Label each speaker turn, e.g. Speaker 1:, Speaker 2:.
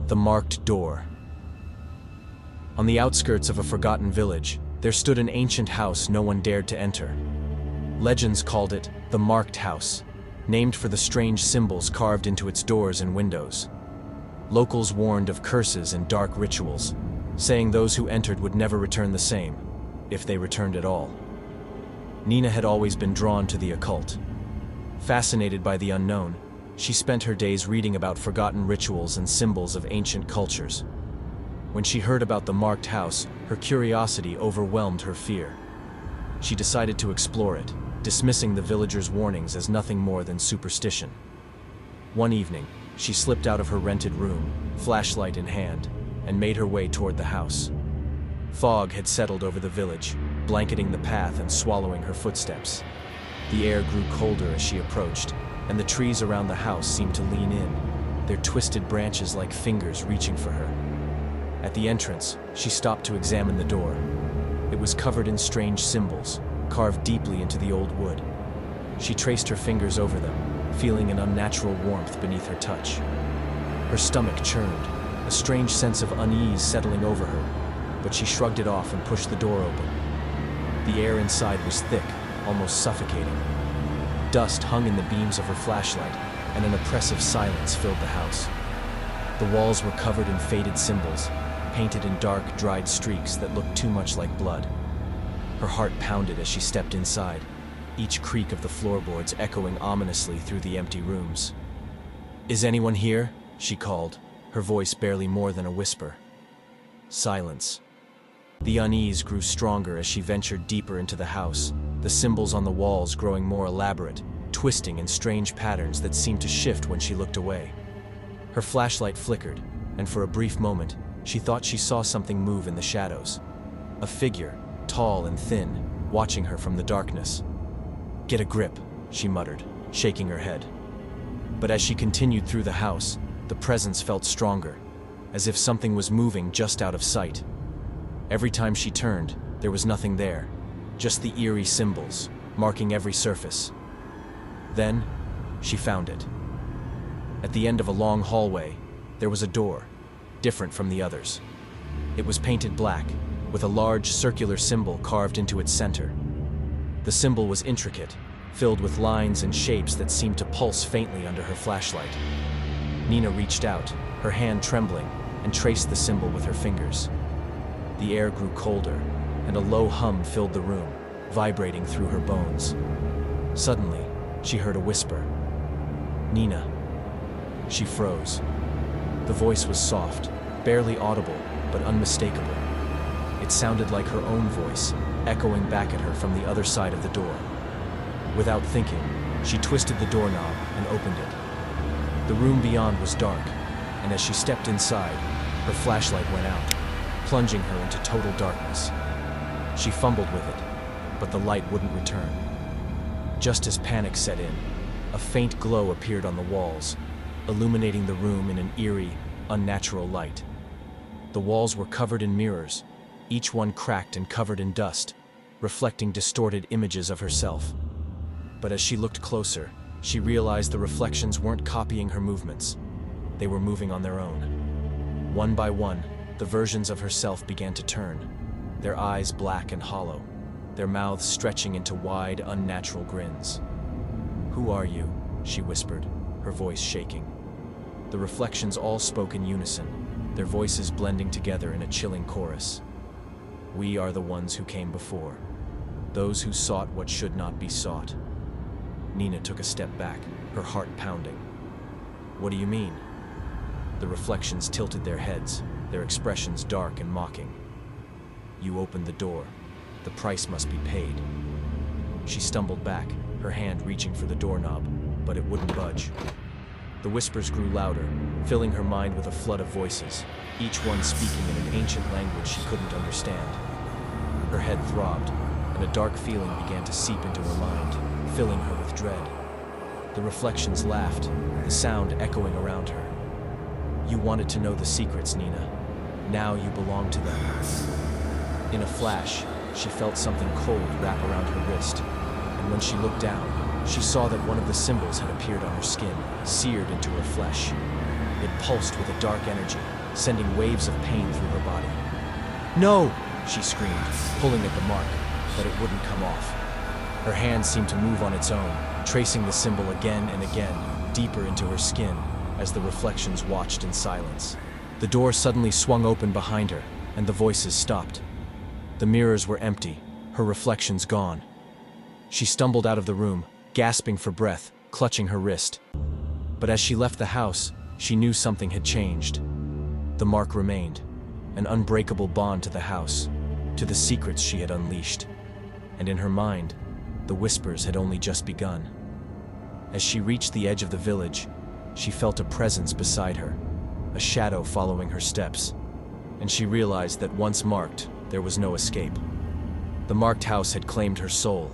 Speaker 1: The Marked Door. On the outskirts of a forgotten village, there stood an ancient house no one dared to enter. Legends called it the Marked House, named for the strange symbols carved into its doors and windows. Locals warned of curses and dark rituals, saying those who entered would never return the same, if they returned at all. Nina had always been drawn to the occult. Fascinated by the unknown, she spent her days reading about forgotten rituals and symbols of ancient cultures. When she heard about the Marked House, her curiosity overwhelmed her fear. She decided to explore it, dismissing the villagers' warnings as nothing more than superstition. One evening, she slipped out of her rented room, flashlight in hand, and made her way toward the house. Fog had settled over the village, blanketing the path and swallowing her footsteps. The air grew colder as she approached, and the trees around the house seemed to lean in, their twisted branches like fingers reaching for her. At the entrance, she stopped to examine the door. It was covered in strange symbols, carved deeply into the old wood. She traced her fingers over them, feeling an unnatural warmth beneath her touch. Her stomach churned, a strange sense of unease settling over her, but she shrugged it off and pushed the door open. The air inside was thick, almost suffocating. Dust hung in the beams of her flashlight, and an oppressive silence filled the house. The walls were covered in faded symbols, painted in dark, dried streaks that looked too much like blood. Her heart pounded as she stepped inside, each creak of the floorboards echoing ominously through the empty rooms. "Is anyone here?" she called, her voice barely more than a whisper. Silence. The unease grew stronger as she ventured deeper into the house, the symbols on the walls growing more elaborate, twisting in strange patterns that seemed to shift when she looked away. Her flashlight flickered, and for a brief moment, she thought she saw something move in the shadows. A figure, tall and thin, watching her from the darkness. "Get a grip," she muttered, shaking her head. But as she continued through the house, the presence felt stronger, as if something was moving just out of sight. Every time she turned, there was nothing there, just the eerie symbols, marking every surface. Then, she found it. At the end of a long hallway, there was a door, different from the others. It was painted black, with a large circular symbol carved into its center. The symbol was intricate, filled with lines and shapes that seemed to pulse faintly under her flashlight. Nina reached out, her hand trembling, and traced the symbol with her fingers. The air grew colder, and a low hum filled the room, vibrating through her bones. Suddenly, she heard a whisper. "Nina." She froze. The voice was soft, barely audible, but unmistakable. It sounded like her own voice, echoing back at her from the other side of the door. Without thinking, she twisted the doorknob and opened it. The room beyond was dark, and as she stepped inside, her flashlight went out, plunging her into total darkness. She fumbled with it, but the light wouldn't return. Just as panic set in, a faint glow appeared on the walls, illuminating the room in an eerie, unnatural light. The walls were covered in mirrors, each one cracked and covered in dust, reflecting distorted images of herself. But as she looked closer, she realized the reflections weren't copying her movements. They were moving on their own. One by one, the versions of herself began to turn, their eyes black and hollow, their mouths stretching into wide, unnatural grins. "Who are you?" she whispered, her voice shaking. The reflections all spoke in unison, their voices blending together in a chilling chorus. "We are the ones who came before, those who sought what should not be sought." Nina took a step back, her heart pounding. "What do you mean?" The reflections tilted their heads, their expressions dark and mocking. "You opened the door. The price must be paid." She stumbled back, her hand reaching for the doorknob, but it wouldn't budge. The whispers grew louder, filling her mind with a flood of voices, each one speaking in an ancient language she couldn't understand. Her head throbbed, and a dark feeling began to seep into her mind, filling her with dread. The reflections laughed, the sound echoing around her. "You wanted to know the secrets, Nina. Now you belong to them." In a flash, she felt something cold wrap around her wrist, and when she looked down, she saw that one of the symbols had appeared on her skin, seared into her flesh. It pulsed with a dark energy, sending waves of pain through her body. "No!" she screamed, pulling at the mark, but it wouldn't come off. Her hand seemed to move on its own, tracing the symbol again and again, deeper into her skin, as the reflections watched in silence. The door suddenly swung open behind her, and the voices stopped. The mirrors were empty, her reflections gone. She stumbled out of the room, gasping for breath, clutching her wrist. But as she left the house, she knew something had changed. The mark remained, an unbreakable bond to the house, to the secrets she had unleashed. And in her mind, the whispers had only just begun. As she reached the edge of the village, she felt a presence beside her, a shadow following her steps, and she realized that once marked, there was no escape. The marked house had claimed her soul,